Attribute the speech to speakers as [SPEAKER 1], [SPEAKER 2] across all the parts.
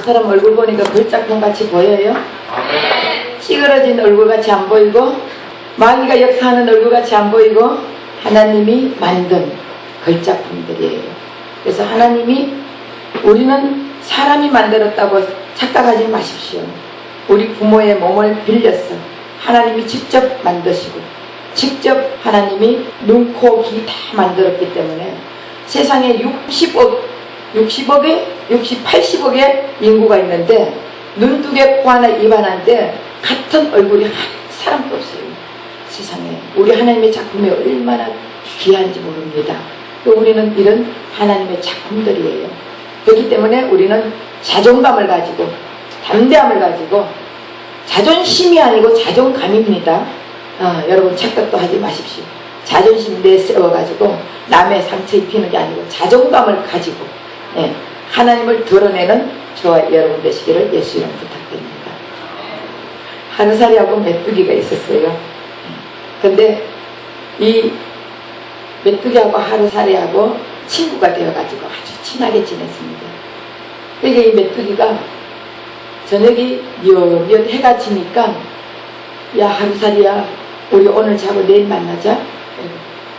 [SPEAKER 1] 사람 얼굴 보니까 걸작품 같이 보여요? 찌그러진 얼굴 같이 안 보이고, 마귀가 역사하는 얼굴 같이 안 보이고, 하나님이 만든 걸작품들이에요. 그래서 하나님이, 우리는 사람이 만들었다고 착각하지 마십시오. 우리 부모의 몸을 빌려서 하나님이 직접 만드시고, 직접 하나님이 눈, 코, 귀 다 만들었기 때문에 세상에 80억의 인구가 있는데 눈 두 개, 코 하나, 입 하나인데 같은 얼굴이 한 사람도 없어요. 세상에. 우리 하나님의 작품이 얼마나 귀한지 모릅니다. 우리는 이런 하나님의 작품들이에요. 그렇기 때문에 우리는 자존감을 가지고, 담대함을 가지고, 자존심이 아니고 자존감입니다. 여러분 착각도 하지 마십시오. 자존심 내세워가지고 남의 상처 입히는 게 아니고 자존감을 가지고, 하나님을 드러내는 저와 여러분 되시기를 예수 이름 부탁드립니다. 하루살이하고 메뚜기가 있었어요. 근데 이 메뚜기하고 하루살이하고 친구가 되어가지고 아주 친하게 지냈습니다. 그러니까 이 메뚜기가 저녁이 뉘엿뉘엿 해가 지니까, 야 하루살이야, 우리 오늘 자고 내일 만나자.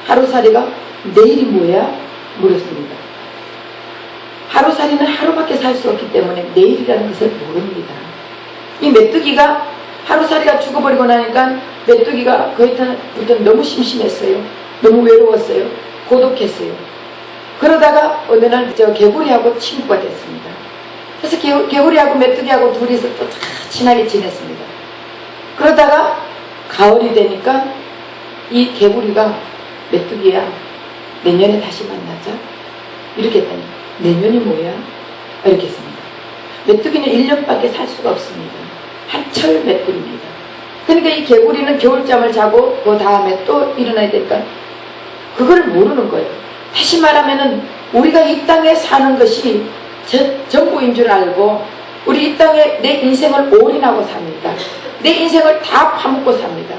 [SPEAKER 1] 하루살이가 내일이 뭐야? 물었습니다. 하루살이는 하루밖에 살 수 없기 때문에 내일이라는 것을 모릅니다. 이 메뚜기가, 하루살이가 죽어버리고 나니까 메뚜기가 거기부터 너무 심심했어요. 너무 외로웠어요. 고독했어요. 그러다가 어느 날 개구리하고 친구가 됐습니다. 그래서 개구리하고 메뚜기하고 둘이서 또 친하게 지냈습니다. 그러다가 가을이 되니까 이 개구리가, 메뚜기야 내년에 다시 만나자 이렇게 했더니, 내년이 뭐야? 이렇게 했습니다. 메뚜기는 1년밖에 살 수가 없습니다. 한철 메뚜기입니다. 그러니까 이 개구리는 겨울잠을 자고 그 다음에 또 일어나야 되니까 그걸 모르는 거예요. 다시 말하면은 우리가 이 땅에 사는 것이 전부인 줄 알고 우리 이 땅에 내 인생을 올인하고 삽니다. 내 인생을 다 파묻고 삽니다.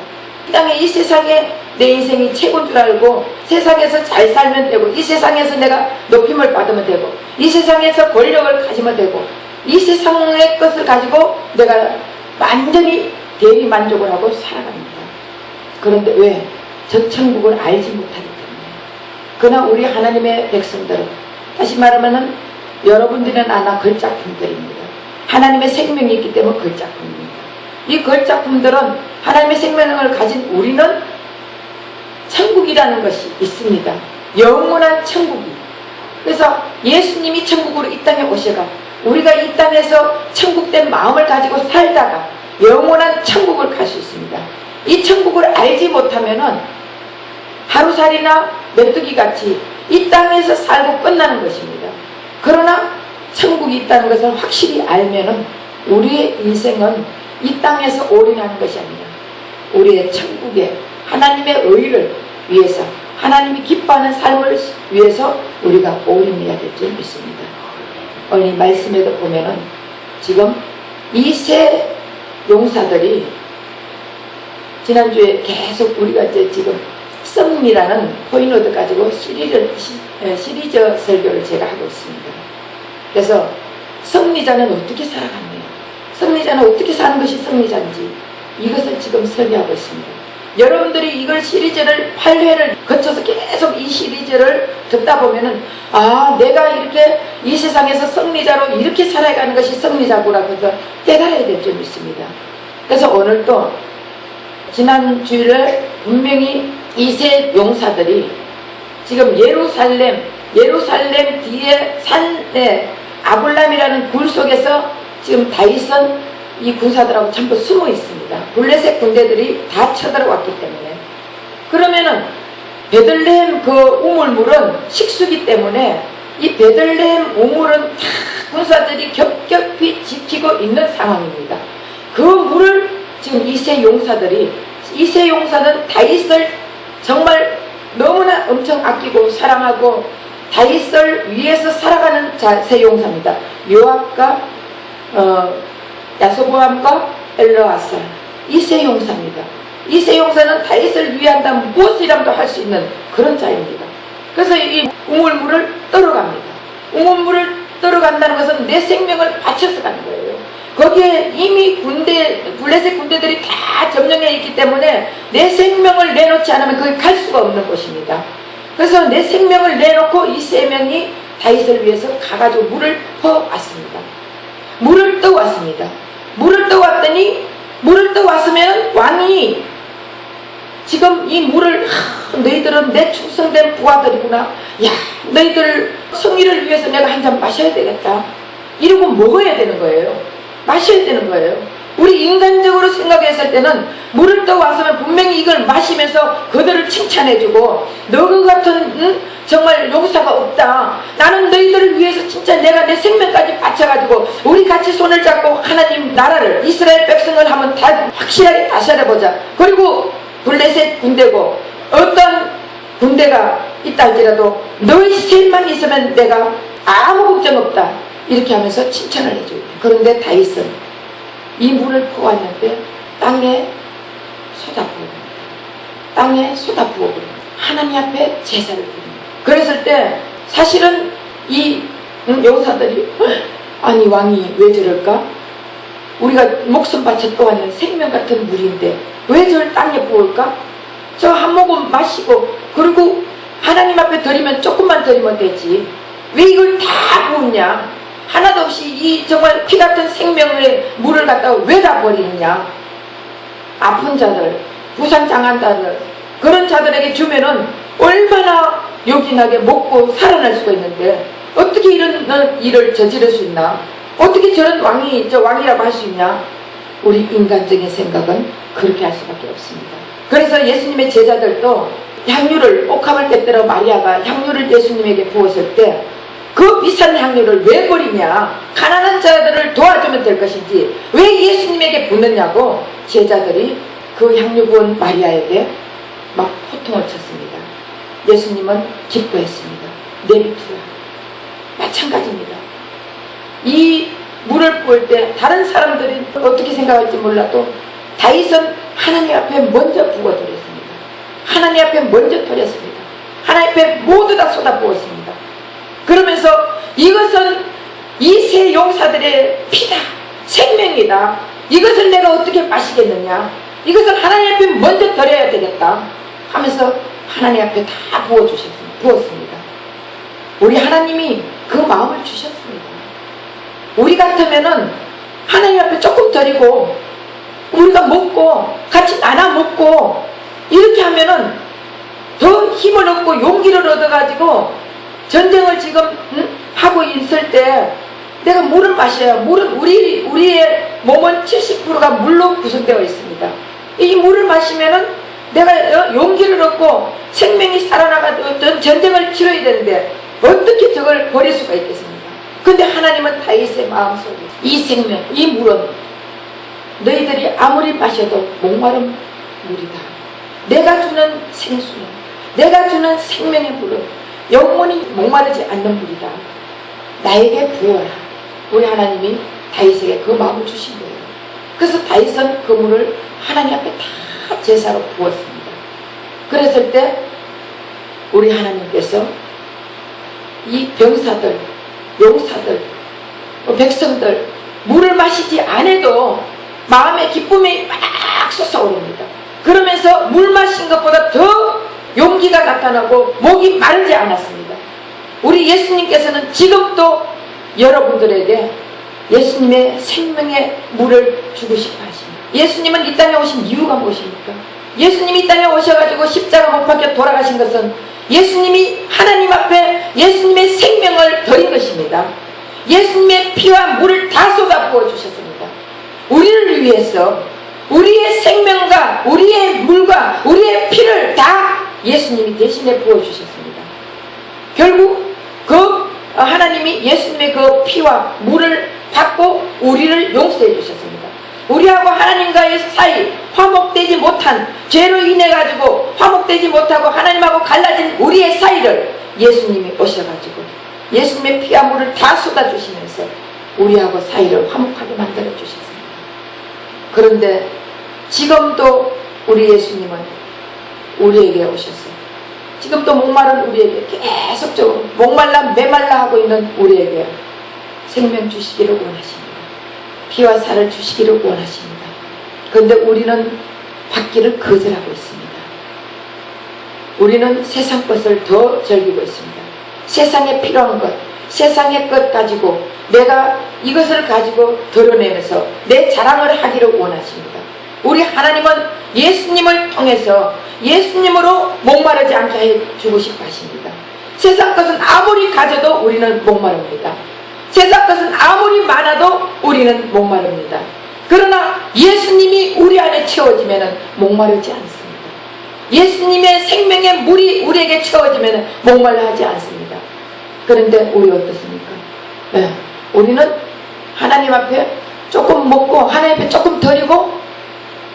[SPEAKER 1] 이 땅에, 이 세상에 내 인생이 최고인 줄 알고 세상에서 잘 살면 되고, 이 세상에서 내가 높임을 받으면 되고, 이 세상에서 권력을 가지면 되고, 이 세상의 것을 가지고 내가 완전히 대리 만족을 하고 살아갑니다. 그런데 왜? 저 천국을 알지 못하기 때문에. 그러나 우리 하나님의 백성들은, 다시 말하면은 여러분들은 아나 걸작품들입니다. 하나님의 생명이 있기 때문에 걸작품입니다. 이 걸작품들은 하나님의 생명을 가진 우리는 천국이라는 것이 있습니다. 영원한 천국이. 그래서 예수님이 천국으로 이 땅에 오셔가 우리가 이 땅에서 천국된 마음을 가지고 살다가 영원한 천국을 갈 수 있습니다. 이 천국을 알지 못하면은 하루살이나 메뚜기같이 이 땅에서 살고 끝나는 것입니다. 그러나 천국이 있다는 것을 확실히 알면은 우리의 인생은 이 땅에서 올인하는 것이 아니라 우리의 천국에 하나님의 의를 위해서, 하나님이 기뻐하는 삶을 위해서 우리가 올인해야 될 줄 믿습니다. 오늘 이 말씀에도 보면은 지금 이 세 용사들이 지난주에 계속 우리가 이제 지금 썸이라는 포인트 가지고 시리즈 설교를 제가 하고 있습니다. 그래서 섭리자는 어떻게 살아갔네요. 섭리자는 어떻게 사는 것이 섭리자인지 이것을 지금 설교하고 있습니다. 여러분들이 이걸 시리즈를 8회를 거쳐서 계속 이 시리즈를 듣다 보면은, 아, 내가 이렇게 이 세상에서 섭리자로 이렇게 살아가는 것이 섭리자구나, 그래서 깨달아야 될 줄 믿습니다. 그래서 오늘 또 지난 주일에 분명히 이 세 용사들이 지금 예루살렘 뒤에 산에 아불람이라는 굴 속에서 지금 다윗은 이 군사들하고 전부 숨어 있습니다. 블레셋 군대들이 다 쳐들어왔기 때문에. 그러면은 베들레헴 그 우물물은 식수기 때문에 이 베들레헴 우물은 다 군사들이 겹겹이 지키고 있는 상황입니다. 그 물을 지금 이 세 용사들은 다윗을 정말 너무나 엄청 아끼고 사랑하고 다윗을 위해서 살아가는 세 용사입니다. 요압과 야소보암과 엘르아살, 이 세 용사입니다. 이 세 용사는 다윗을 위한다면 무엇이라도 할 수 있는 그런 자입니다. 그래서 이 우물물을 떨어갑니다. 우물물을 떨어간다는 것은 내 생명을 바쳐서 가는 거예요. 거기에 이미 블레셋 군대들이 다 점령해 있기 때문에 내 생명을 내놓지 않으면 거기 갈 수가 없는 곳입니다. 그래서 내 생명을 내놓고 이 세 명이 다윗을 위해서 가가지고 물을 퍼왔습니다. 물을 떠왔습니다. 물을 떠왔으면 왕이 지금 이 물을 너희들은 내 충성된 부하들이구나. 야, 너희들 성의를 위해서 내가 한 잔 마셔야 되겠다. 이러고 먹어야 되는 거예요. 마셔야 되는 거예요. 우리 인간적으로 생각했을 때는 물을 떠왔으면 분명히 이걸 마시면서 그들을 칭찬해주고 너그 같은 정말 용사가 없다. 나는 너희들을 위해서 진짜 내가 내 생명까지 바쳐가지고 우리 같이 손을 잡고 하나님 나라를 이스라엘 백성을 한번 다 확실하게 다스려보자. 그리고 블레셋 군대고 어떤 군대가 있다 할지라도 너희 셋만 있으면 내가 아무 걱정 없다. 이렇게 하면서 칭찬을 해줘요. 그런데 다윗은 이 물을 퍼왔는데 땅에 쏟아부어버립니다. 땅에 쏟아부어버립니다. 하나님 앞에 제사를 드립니다. 그랬을 때 사실은 이 용사들이 아니 왕이 왜 저럴까? 우리가 목숨 바쳐 떠왔는 생명 같은 물인데 왜 저를 땅에 부을까? 저 한 모금 마시고 그리고 하나님 앞에 드리면 조금만 드리면 되지 왜 이걸 다 부었냐? 하나도 없이 이 정말 피 같은 생명의 물을 갖다가 왜 다 버리느냐? 아픈 자들, 부상당한 자들 그런 자들에게 주면은 얼마나 요긴하게 먹고 살아날 수가 있는데 어떻게 이런 일을 저지를 수 있나? 어떻게 저런 왕이라고 할 수 있냐? 우리 인간적인 생각은 그렇게 할 수밖에 없습니다. 그래서 예수님의 제자들도 향유를 옥합을 떼들어 마리아가 향유를 예수님에게 부었을 때 그 비싼 향유를 왜 버리냐? 가난한 자들을 도와주면 될 것이지 왜 예수님에게 붓느냐고 제자들이 그 향유 부은 마리아에게 막 호통을 쳤습니다. 예수님은 기뻐했습니다. 내비두라. 마찬가지입니다. 이 물을 부을 때 다른 사람들이 어떻게 생각할지 몰라도 다윗은 하나님 앞에 먼저 부어드렸습니다. 하나님 앞에 먼저 드렸습니다. 하나님 앞에 모두 다 쏟아부었습니다. 그러면서 이것은 이 세 용사들의 피다. 생명이다. 이것을 내가 어떻게 마시겠느냐. 이것을 하나님 앞에 먼저 드려야 되겠다 하면서 하나님 앞에 다 부었습니다. 우리 하나님이 그 마음을 주셨습니다. 우리 같으면은 하나님 앞에 조금 드리고 우리가 먹고 같이 나눠 먹고 이렇게 하면은 더 힘을 얻고 용기를 얻어가지고 전쟁을 지금 하고 있을 때 내가 물을 마셔야 물은 우리의 몸은 70%가 물로 구성되어 있습니다. 이 물을 마시면은 내가 용기를 얻고 생명이 살아나가지고 어떤 전쟁을 치러야 되는데 어떻게 저걸 버릴 수가 있겠습니까? 근데 하나님은 다윗의 마음속에 이 생명, 이 물은 너희들이 아무리 마셔도 목마른 물이다. 내가 주는 생수는, 내가 주는 생명의 물은 영원히 목마르지 않는 물이다. 나에게 부어라. 우리 하나님이 다윗에게 그 마음을 주신 거예요. 그래서 다윗은 그 물을 하나님 앞에 다 제사로 부었습니다. 그랬을 때 우리 하나님께서 이 병사들, 용사들, 백성들 물을 마시지 않아도 마음의 기쁨이 막 솟아오릅니다. 그러면서 물 마신 것보다 더 용기가 나타나고 목이 마르지 않았습니다. 우리 예수님께서는 지금도 여러분들에게 예수님의 생명의 물을 주고 싶어 하십니다. 예수님은 이 땅에 오신 이유가 무엇입니까? 예수님이 이 땅에 오셔가지고 십자가 못 박혀 돌아가신 것은 예수님이 하나님 앞에 예수님의 생명을 드린 것입니다. 예수님의 피와 물을 다 쏟아부어 주셨습니다. 우리를 위해서 우리의 생명과 우리의 물과 우리의 피를 다 예수님이 대신에 부어주셨습니다. 결국 그 하나님이 예수님의 그 피와 물을 받고 우리를 용서해 주셨습니다. 우리하고 하나님과의 사이 화목되지 못한 죄로 인해 가지고 화목되지 못하고 하나님하고 갈라진 우리의 사이를 예수님이 오셔가지고 예수님의 피와 물을 다 쏟아주시면서 우리하고 사이를 화목하게 만들어 주셨습니다. 그런데 지금도 우리 예수님은 우리에게 오셨어요. 지금도 목마른 우리에게 계속적으로 목말라 메말라 하고 있는 우리에게 생명 주시기를 원하십니다. 피와 살을 주시기를 원하십니다. 그런데 우리는 받기를 거절하고 있습니다. 우리는 세상 것을 더 즐기고 있습니다. 세상에 필요한 것, 세상의 것 가지고 내가 이것을 가지고 드러내면서 내 자랑을 하기를 원하십니다. 우리 하나님은 예수님을 통해서 예수님으로 목마르지 않게 해주고 싶어 하십니다. 세상 것은 아무리 가져도 우리는 목마릅니다. 세상 것은 아무리 많아도 우리는 목마릅니다. 그러나 예수님이 우리 안에 채워지면 목마르지 않습니다. 예수님의 생명의 물이 우리에게 채워지면 목말라 하지 않습니다. 그런데 우리 어떻습니까? 네. 우리는 하나님 앞에 조금 먹고 하나님 앞에 조금 드리고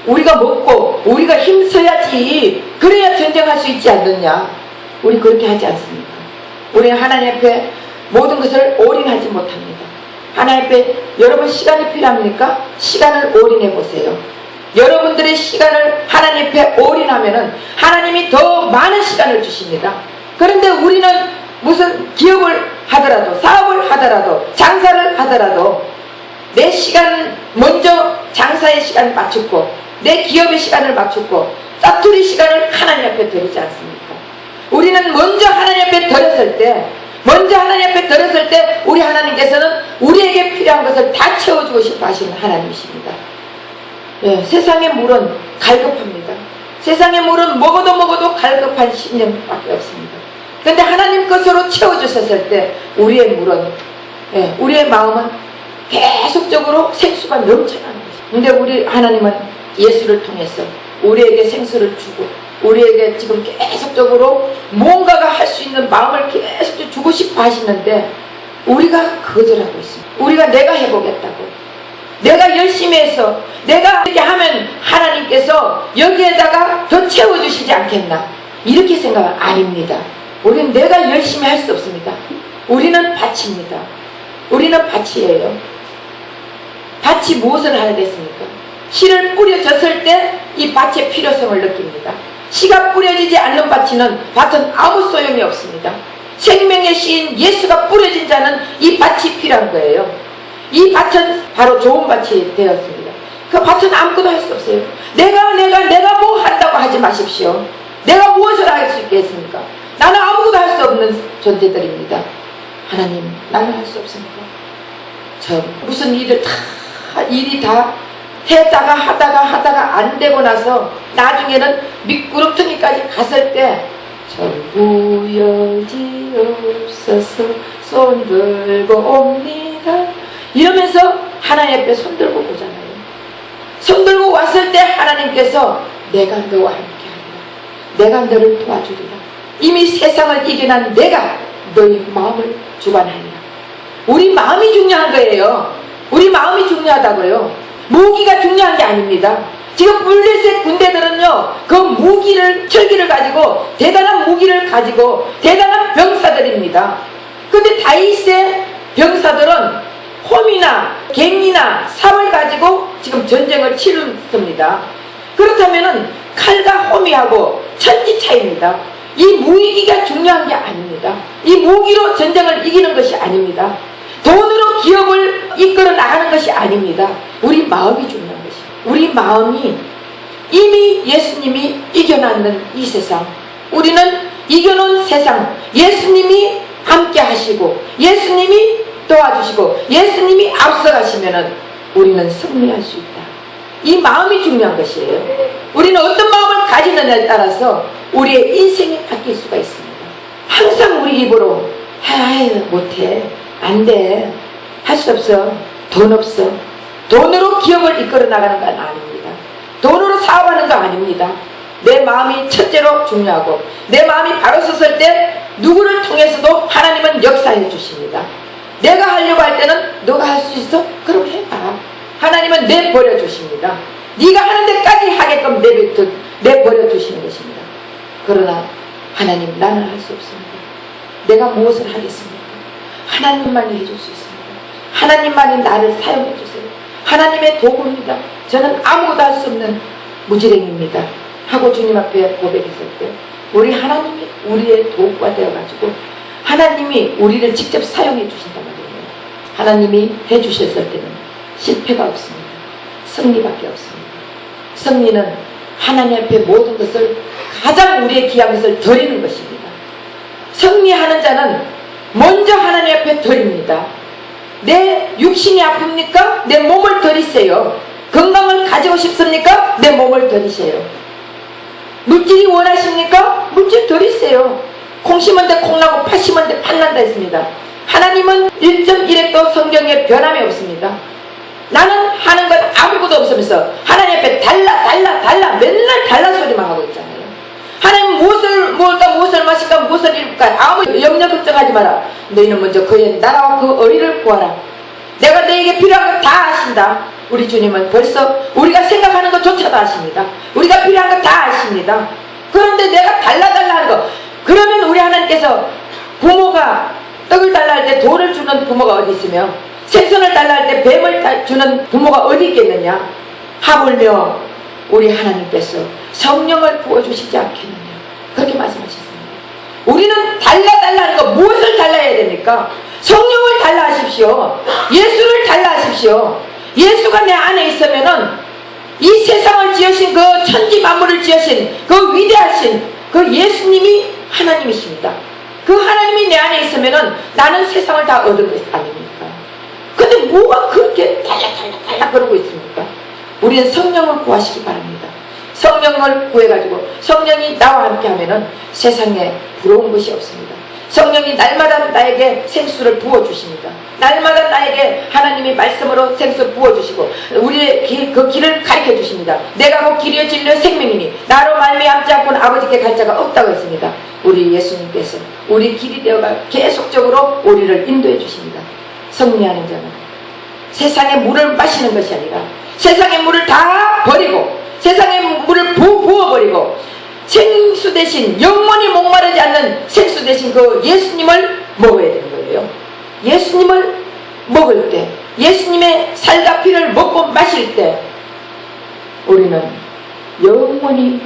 [SPEAKER 1] 우리가 먹고 우리가 힘써야지 그래야 전쟁할 수 있지 않느냐. 우리 그렇게 하지 않습니까? 우리는 하나님 앞에 모든 것을 올인하지 못합니다. 하나님 앞에 여러분 시간이 필요합니까? 시간을 올인해 보세요. 여러분들의 시간을 하나님 앞에 올인하면은 하나님이 더 많은 시간을 주십니다. 그런데 우리는 무슨 기업을 하더라도 사업을 하더라도 장사를 하더라도 내 시간은 먼저 장사의 시간을 맞추고 내 기업의 시간을 맞추고 짜투리 시간을 하나님 앞에 드리지 않습니까? 우리는 먼저 하나님 앞에 드렸을 때 우리 하나님께서는 우리에게 필요한 것을 다 채워주고 싶어 하시는 하나님이십니다. 예, 세상의 물은 갈급합니다. 세상의 물은 먹어도 갈급한 신념밖에 없습니다. 그런데 하나님 것으로 채워주셨을 때 우리의 물은 우리의 마음은 계속적으로 생수가 넘쳐나는 것입니다. 근데 우리 하나님은 예수를 통해서 우리에게 생수를 주고 우리에게 지금 계속적으로 뭔가가 할 수 있는 마음을 계속 주고 싶어 하시는데 우리가 거절하고 있습니다. 우리가 내가 해보겠다고 내가 열심히 해서 내가 이렇게 하면 하나님께서 여기에다가 더 채워주시지 않겠나 이렇게 생각은 아닙니다. 우리는 내가 열심히 할 수 없습니다. 우리는 밭입니다. 우리는 밭이에요. 밭이 무엇을 하겠습니까? 씨를 뿌려졌을 때 이 밭의 필요성을 느낍니다. 씨가 뿌려지지 않는 밭은 아무 소용이 없습니다. 생명의 씨인 예수가 뿌려진 자는 이 밭이 필요한 거예요. 이 밭은 바로 좋은 밭이 되었습니다. 그 밭은 아무것도 할 수 없어요. 내가 뭐 한다고 하지 마십시오. 내가 무엇을 할 수 있겠습니까? 나는 아무것도 할 수 없는 존재들입니다. 하나님, 나는 할 수 없습니다. 저 무슨 일이 다 했다가 하다가 안 되고 나서 나중에는 미끄럼틀까지 갔을 때 전부여지없어서 손들고 옵니다 이러면서 하나님 앞에 손들고 오잖아요. 손들고 왔을 때 하나님께서 내가 너와 함께하리라. 내가 너를 도와주리라. 이미 세상을 이겨난 내가 너희 마음을 주관하리라. 우리 마음이 중요한 거예요. 우리 마음이 중요하다고요. 무기가 중요한 게 아닙니다. 지금 블레셋 군대들은요 그 철기를 가지고 대단한 무기를 가지고 대단한 병사들입니다. 근데 다윗의 병사들은 홈이나 갱이나 삽을 가지고 지금 전쟁을 치렀습니다. 그렇다면은 칼과 홈이하고 천지 차이입니다. 이 무기가 중요한 게 아닙니다. 이 무기로 전쟁을 이기는 것이 아닙니다. 돈으로 기업을 이끌어 나가는 것이 아닙니다. 우리 마음이 중요한 것입니다. 우리 마음이 이미 예수님이 이겨놨는 이 세상, 우리는 이겨놓은 세상, 예수님이 함께 하시고 예수님이 도와주시고 예수님이 앞서가시면 우리는 승리할 수 있다. 이 마음이 중요한 것이에요. 우리는 어떤 마음을 가지느냐에 따라서 우리의 인생이 바뀔 수가 있습니다. 항상 우리 입으로 못해, 안돼, 할 수 없어, 돈 없어, 돈으로 기업을 이끌어 나가는 건 아닙니다. 돈으로 사업하는 거 아닙니다. 내 마음이 첫째로 중요하고 내 마음이 바로 섰을 때 누구를 통해서도 하나님은 역사해 주십니다. 내가 하려고 할 때는 너가 할 수 있어? 그럼 해봐. 하나님은 내버려 주십니다. 네가 하는 데까지 하게끔 내버려 주시는 것입니다. 그러나 하나님, 나는 할 수 없습니다. 내가 무엇을 하겠습니까? 하나님만이 해줄 수 있습니다. 하나님만이 나를 사용해 주세요. 하나님의 도구입니다. 저는 아무것도 할 수 없는 무지랭입니다 하고 주님 앞에 고백했을 때 우리 하나님이 우리의 도구가 되어가지고 하나님이 우리를 직접 사용해 주신단 말이에요. 하나님이 해주셨을 때는 실패가 없습니다. 승리밖에 없습니다. 승리는 하나님 앞에 모든 것을 가장 우리의 귀한 것을 드리는 것입니다. 승리하는 자는 먼저 하나님 앞에 드립니다. 내 육신이 아픕니까? 내 몸을 드리세요. 건강을 가지고 싶습니까? 내 몸을 드리세요. 물질이 원하십니까? 물질 드리세요. 콩 심은 데 콩나고 팥 심은 데 팥난다 했습니다. 하나님은 1.1핵도 성경에 변함이 없습니다. 나는 하는 것 아무것도 없으면서 하나님 앞에 달라 맨날 달라 소리만 하고 있잖아요. 하나님 무엇을 마실까 무엇을 입을까 아무 염려 걱정하지 마라. 너희는 먼저 그의 나라와 그 의를 구하라. 내가 너에게 필요한 것 다 아신다. 우리 주님은 벌써 우리가 생각하는 것조차도 아십니다. 우리가 필요한 것 다 아십니다. 그런데 내가 달라 하는 거, 그러면 우리 하나님께서 부모가 떡을 달라 할 때 돌을 주는 부모가 어디 있으며 생선을 달라 할 때 뱀을 주는 부모가 어디 있겠느냐. 하물며 우리 하나님께서 성령을 부어주시지 않겠느냐. 그렇게 말씀하셨습니다. 우리는 달라 하는 거, 무엇을 달라야 됩니까? 성령을 달라 하십시오. 예수를 달라 하십시오. 예수가 내 안에 있으면은 이 세상을 지으신 그 천지 만물을 지으신 그 위대하신 그 예수님이 하나님이십니다. 그 하나님이 내 안에 있으면은 나는 세상을 다 얻은 것 아닙니까? 근데 뭐가 그렇게 달라 그러고 있습니까? 우리는 성령을 구하시기 바랍니다. 성령을 구해가지고 성령이 나와 함께 하면은 세상에 부러운 것이 없습니다. 성령이 날마다 나에게 생수를 부어주십니다. 날마다 나에게 하나님이 말씀으로 생수를 부어주시고 우리의 그 길을 가르쳐 주십니다. 내가 그 길이요 진리요 생명이니 나로 말미암지 않고는 아버지께 갈 자가 없다고 했습니다. 우리 예수님께서 우리 길이 되어가 계속적으로 우리를 인도해 주십니다. 승리하는 자는 세상의 물을 마시는 것이 아니라 세상의 물을 다 버리고 세상의 물을 부어버리고 생수 대신 영원히 목마르지 않는 생수 대신 그 예수님을 먹어야 되는 거예요. 예수님을 먹을 때, 예수님의 살과 피를 먹고 마실 때 우리는 영원히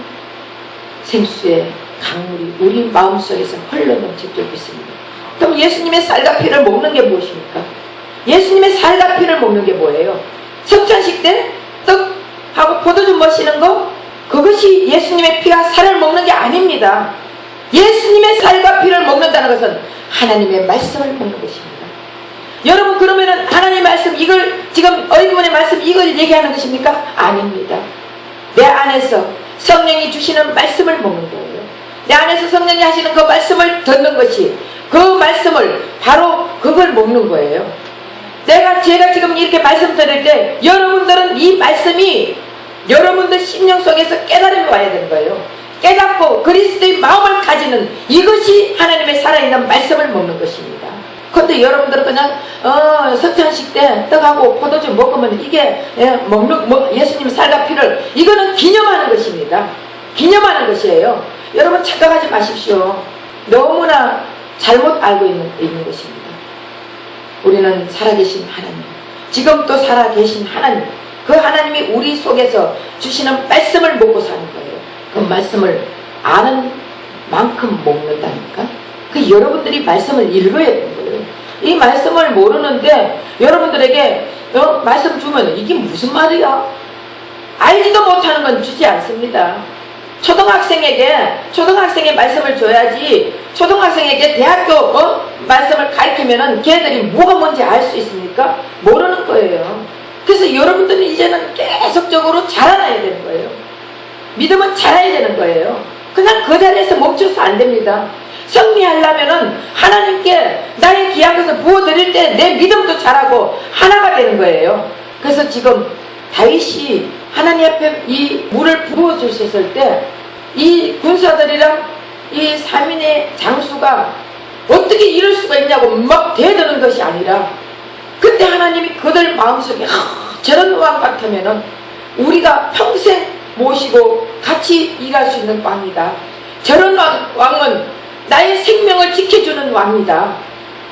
[SPEAKER 1] 생수의 강물이 우리 마음속에서 흘러넘치도록 있습니다. 그럼 예수님의 살과 피를 먹는 게 무엇입니까? 예수님의 살과 피를 먹는 게 뭐예요? 성찬식 때 떡하고 포도주 마시는 거, 그것이 예수님의 피와 살을 먹는 게 아닙니다. 예수님의 살과 피를 먹는다는 것은 하나님의 말씀을 먹는 것입니다. 여러분, 그러면은 하나님의 말씀, 이걸 지금 어이구문의 말씀 이걸 얘기하는 것입니까? 아닙니다. 내 안에서 성령이 주시는 말씀을 먹는 거예요. 내 안에서 성령이 하시는 그 말씀을 듣는 것이, 그 말씀을 바로 그걸 먹는 거예요. 제가 지금 이렇게 말씀 드릴 때 여러분들은 이 말씀이 여러분들 심령 속에서 깨달음이 와야 되는 거예요. 깨닫고 그리스도의 마음을 가지는 이것이 하나님의 살아있는 말씀을 먹는 것입니다. 그런데 여러분들은 그냥 성찬식 때 떡하고 포도주 먹으면 이게 예수님 살과 피를, 이거는 기념하는 것입니다. 기념하는 것이에요. 여러분 착각하지 마십시오. 너무나 잘못 알고 있는 것입니다. 우리는 살아계신 하나님, 지금 또 살아계신 하나님, 그 하나님이 우리 속에서 주시는 말씀을 먹고 사는 거예요. 그 말씀을 아는 만큼 먹는다니까. 그 여러분들이 말씀을 읽어야 되는 거예요. 이 말씀을 모르는데 여러분들에게 말씀 주면 이게 무슨 말이야? 알지도 못하는 건 주지 않습니다. 초등학생의 말씀을 줘야지, 초등학생에게 대학교 말씀을 가르치면은 걔들이 뭐가 뭔지 알 수 있습니까? 모르는 거예요. 그래서 여러분들은 이제는 계속적으로 자라나야 되는 거예요. 믿음은 자라야 되는 거예요. 그냥 그 자리에서 멈춰서 안 됩니다. 승리하려면은 하나님께 나의 귀한 것을 부어드릴 때 내 믿음도 자라고 하나가 되는 거예요. 그래서 지금 다윗이 하나님 앞에 이 물을 부어주셨을 때 이 군사들이랑 이 3인의 장수가 어떻게 이럴 수가 있냐고 막 대드는 것이 아니라, 그때 하나님이 그들 마음속에 저런 왕 같으면은 우리가 평생 모시고 같이 일할 수 있는 왕이다. 저런 왕은 나의 생명을 지켜주는 왕이다.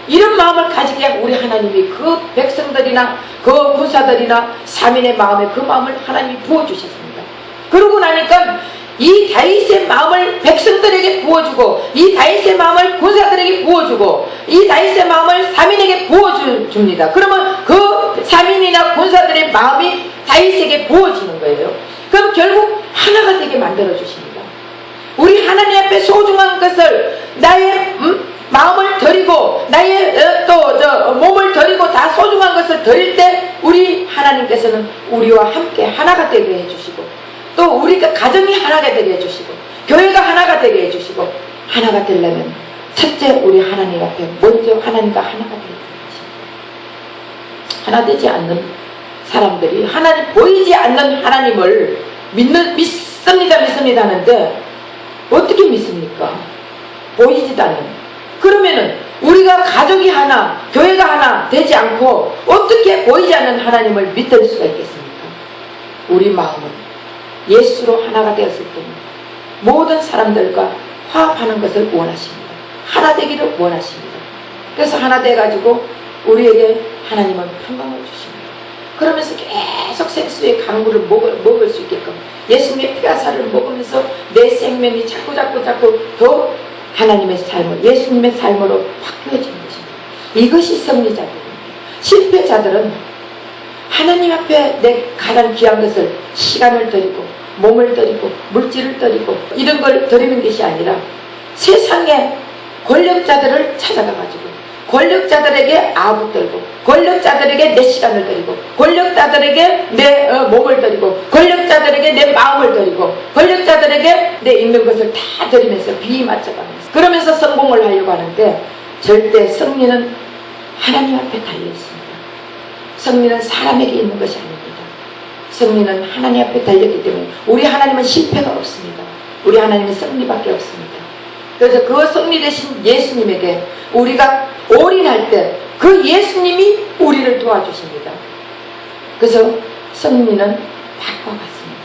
[SPEAKER 1] 이런 마음을 가지게 우리 하나님이 그 백성들이나 그 군사들이나 3인의 마음에 그 마음을 하나님이 부어주셨습니다. 그러고 나니까 이 다윗의 마음을 백성들에게 부어주고 이 다윗의 마음을 군사들에게 부어주고 이 다윗의 마음을 사민에게 부어줍니다. 그러면 그 사민이나 군사들의 마음이 다윗에게 부어지는 거예요. 그럼 결국 하나가 되게 만들어주십니다. 우리 하나님 앞에 소중한 것을 나의 마음을 드리고 나의 몸을 드리고 다 소중한 것을 드릴 때 우리 하나님께서는 우리와 함께 하나가 되게 해주시고 또 우리가 가정이 하나가 되게 해주시고 교회가 하나가 되게 해주시고 하나가 되려면 첫째 우리 하나님 앞에 먼저 하나님과 하나가 되게 해주십니다. 하나 되지 않는 사람들이 하나님 보이지 않는 하나님을 믿습니다 하는데 어떻게 믿습니까? 보이지도 않는. 그러면은 우리가 가족이 하나 교회가 하나 되지 않고 어떻게 보이지 않는 하나님을 믿을 수가 있겠습니까? 우리 마음은 예수로 하나가 되었을 때는 모든 사람들과 화합하는 것을 원하십니다. 하나 되기를 원하십니다. 그래서 하나 돼가지고 우리에게 하나님은 평강을 주십니다. 그러면서 계속 생수의 강물을 먹을 수 있게끔 예수님의 피가사를 먹으면서 내 생명이 자꾸 더 하나님의 삶을 예수님의 삶으로 바뀌어지는 것입니다. 이것이 승리자들입니다. 실패자들은 하나님 앞에 내 가장 귀한 것을 시간을 드리고 몸을 드리고 물질을 드리고 이런 걸 드리는 것이 아니라 세상의 권력자들을 찾아가가지고 권력자들에게 아부 들고 권력자들에게 내 시간을 드리고 권력자들에게 내 몸을 드리고 권력자들에게 내 마음을 드리고 권력자들에게 내 있는 것을 다 드리면서 비맞춰가면서 그러면서 성공을 하려고 하는데 절대 승리는 하나님 앞에 달려있습니다. 승리는 사람에게 있는 것이 아닙니다. 승리는 하나님 앞에 달렸기 때문에 우리 하나님은 실패가 없습니다. 우리 하나님은 승리밖에 없습니다. 그래서 그 승리 되신 예수님에게 우리가 올인할 때 그 예수님이 우리를 도와주십니다. 그래서 승리는 밭과 같습니다.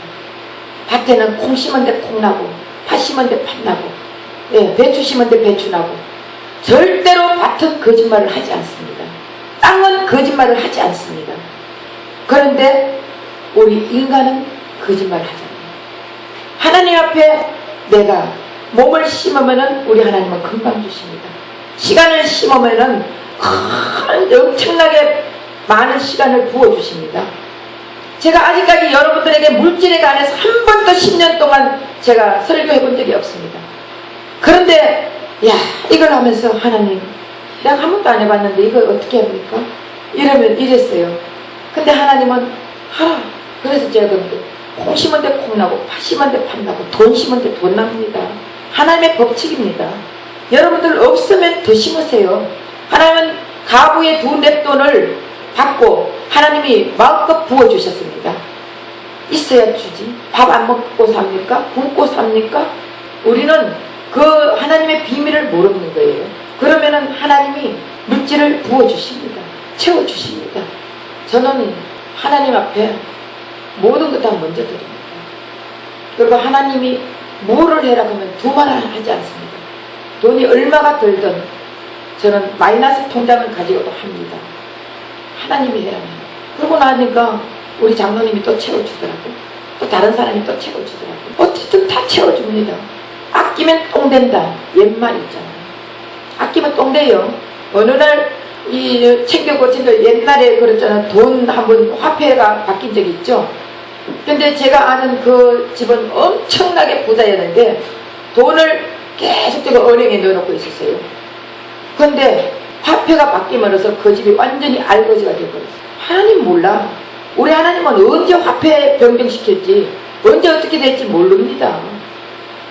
[SPEAKER 1] 밭에는 콩 심은 데 콩 나고 팥 심은 데 팥 나고 배추 심은 데 배추 나고 절대로 밭은 거짓말을 하지 않습니다. 땅은 거짓말을 하지 않습니다. 그런데 우리 인간은 거짓말을 하잖아요. 하나님 앞에 내가 몸을 심으면은 우리 하나님은 금방 주십니다. 시간을 심으면은 엄청나게 많은 시간을 부어주십니다. 제가 아직까지 여러분들에게 물질에 관해서 한 번도 10년 동안 제가 설교해 본 적이 없습니다. 그런데 이걸 하면서 하나님 내가 한 번도 안 해봤는데 이걸 어떻게 해볼까? 이랬어요. 근데 하나님은 하라. 그래서 제가 그런데 콩 심은 데 콩 나고 팥 심은 데 팥 나고 돈 심은 데 돈 납니다. 하나님의 법칙입니다. 여러분들 없으면 더 심으세요. 하나님은 가부의 2 랩돈을 받고 하나님이 마음껏 부어주셨습니다. 있어야 주지. 밥 안 먹고 삽니까? 굶고 삽니까? 우리는 그 하나님의 비밀을 모르는 거예요. 그러면은 하나님이 물질을 부어주십니다. 채워주십니다. 저는 하나님 앞에 모든 것 다 먼저 드립니다. 그리고 하나님이 뭐를 해라 하면 두말 하지 않습니다. 돈이 얼마가 들든 저는 마이너스 통장을 가지고도 합니다. 하나님이 해라면. 그러고 나니까 우리 장로님이 또 채워주더라고요. 또 다른 사람이 또 채워주더라고요. 어쨌든 다 채워줍니다. 아끼면 똥 된다. 옛말 있잖아요. 아끼면 똥 돼요. 어느 날 옛날에 그랬잖아요. 돈 한번 화폐가 바뀐 적이 있죠. 근데 제가 아는 그 집은 엄청나게 부자였는데 돈을 계속적으로 은행에 넣어놓고 있었어요. 근데 화폐가 바뀌면서 그 집이 완전히 알거지가 되어버렸어요. 하나님 몰라. 우리 하나님은 언제 화폐 변경시켰지 언제 어떻게 될지 모릅니다.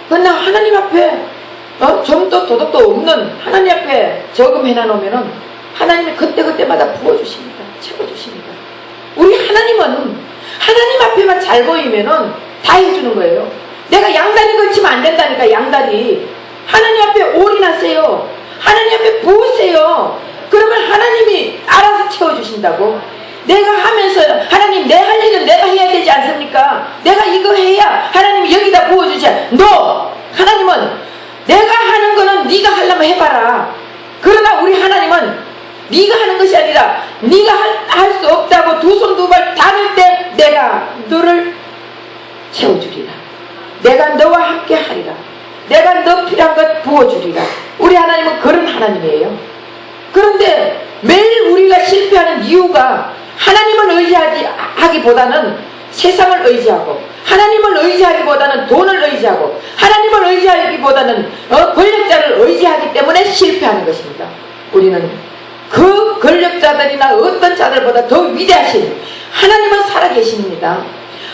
[SPEAKER 1] 그러나 하나님 앞에 좀도 도덕도 없는 하나님 앞에 저금해놔놓으면 하나님이 그때그때마다 부어주십니다. 채워주십니다. 우리 하나님은 하나님 앞에만 잘 보이면은 다 해주는 거예요. 내가 양다리 걸치면 안 된다니까. 양다리 하나님 앞에 올인하세요. 하나님 앞에 부으세요. 그러면 하나님이 알아서 채워주신다고. 내가 하면서 하나님 내 할 일은 내가 해야 되지 않습니까? 내가 이거 해야 하나님이 여기다 부어주지. 하나님은 내가 하는 거는 네가 하려면 해봐라. 그러나 우리 하나님은 네가 하는 것이 아니라 네가 할 수 없다고 2 손 2 발 닿을 때 내가 너를 채워주리라. 내가 너와 함께 하리라. 내가 너 필요한 것 부어주리라. 우리 하나님은 그런 하나님이에요. 그런데 매일 우리가 실패하는 이유가 하나님을 의지하기보다는 세상을 의지하고, 하나님을 의지하기보다는 돈을 의지하고, 하나님을 의지하기보다는 권력자를 의지하기 때문에 실패하는 것입니다. 우리는 그 권력자들이나 어떤 자들보다 더 위대하신 하나님은 살아계십니다.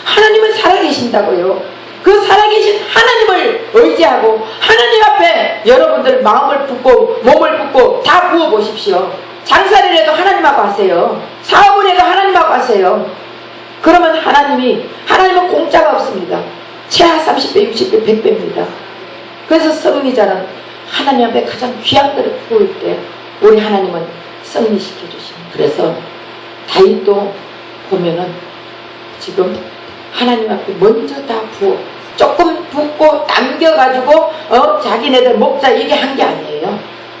[SPEAKER 1] 하나님은 살아계신다고요. 그 살아계신 하나님을 의지하고 하나님 앞에 여러분들 마음을 붓고 몸을 붓고 다 부어보십시오. 장사를 해도 하나님하고 하세요. 사업을 해도 하나님하고 하세요. 그러면 하나님은 공짜가 없습니다. 최하 30배, 60배, 100배입니다. 그래서 승리자는 하나님 앞에 가장 귀한 그릇 부을 때 우리 하나님은 승리시켜 주십니다. 그래서 다윗도 보면은 지금 하나님 앞에 먼저 다 부어, 조금 붓고 남겨가지고 자기네들 먹자 이게 한 게 아니에요.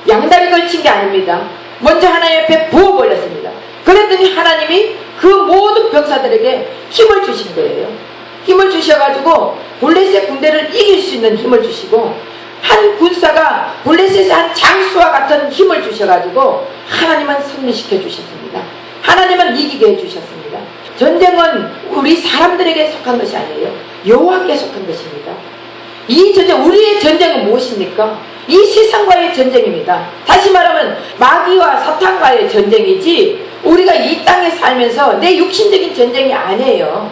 [SPEAKER 1] 양다리 걸친 게 아닙니다. 먼저 하나님 앞에 부어버렸습니다. 그랬더니 하나님이 그 모든 병사들에게 힘을 주신 거예요. 힘을 주셔가지고 블레셋 군대를 이길 수 있는 힘을 주시고, 한 군사가 블레셋의 한 장수와 같은 힘을 주셔가지고 하나님은 승리시켜 주셨습니다. 하나님은 이기게 해주셨습니다. 전쟁은 우리 사람들에게 속한 것이 아니에요. 여호와께 속한 것입니다. 이 전쟁, 우리의 전쟁은 무엇입니까? 이 세상과의 전쟁입니다. 다시 말하면 마귀와 사탄과의 전쟁이지 우리가 이 땅에 살면서 내 육신적인 전쟁이 아니에요.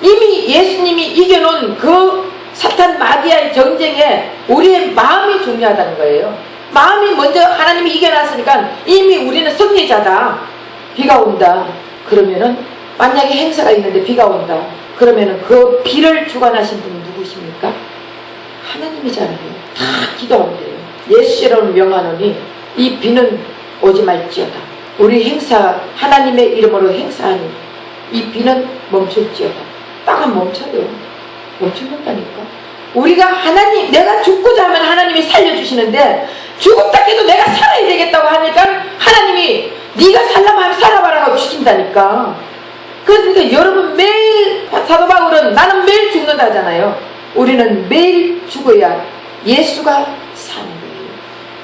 [SPEAKER 1] 이미 예수님이 이겨놓은 그 사탄 마귀와의 전쟁에 우리의 마음이 중요하다는 거예요. 마음이 먼저 하나님이 이겨놨으니까 이미 우리는 승리자다. 비가 온다. 그러면은 만약에 행사가 있는데 비가 온다. 그러면은 그 비를 주관하신 분이 누구십니까? 하나님이잖아요. 다 기도하면 돼요. 예수 이름으로 명하노니 이 비는 오지 말지어다. 우리 행사, 하나님의 이름으로 행사하니 이 비는 멈출지어다. 땅은 멈춰요. 멈춘다니까. 우리가 내가 죽고자 하면 하나님이 살려주시는데, 죽었다 해도 내가 살아야 되겠다고 하니까 하나님이 네가 살라면 하면 살아봐라 하고 죽인다니까. 그러니까 여러분 매일, 사도 바울은 나는 매일 죽는다잖아요. 우리는 매일 죽어야 예수가 사는 거예요.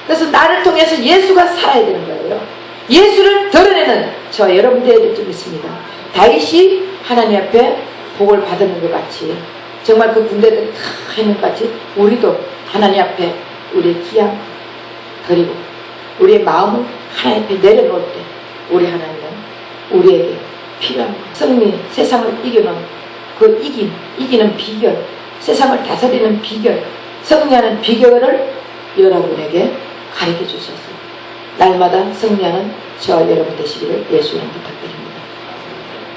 [SPEAKER 1] 그래서 나를 통해서 예수가 살아야 되는 거예요. 예수를 드러내는 저 여러분 되어야 될 줄 믿습니다. 다윗이 하나님 앞에 복을 받는 것 같이, 정말 그 군대들이 다 하는 것 같이 우리도 하나님 앞에 우리의 기한 드리고 우리의 마음을 하나님 앞에 내려놓을 때 우리 하나님은 우리에게 필요한 것, 승리, 세상을 이기는 그 이기는 비결, 세상을 다스리는 비결, 승리하는 비결을 여러분에게 가르쳐 주셨어요. 날마다 승리하는 저와 여러분 되시기를 예수 이름으로 부탁드립니다.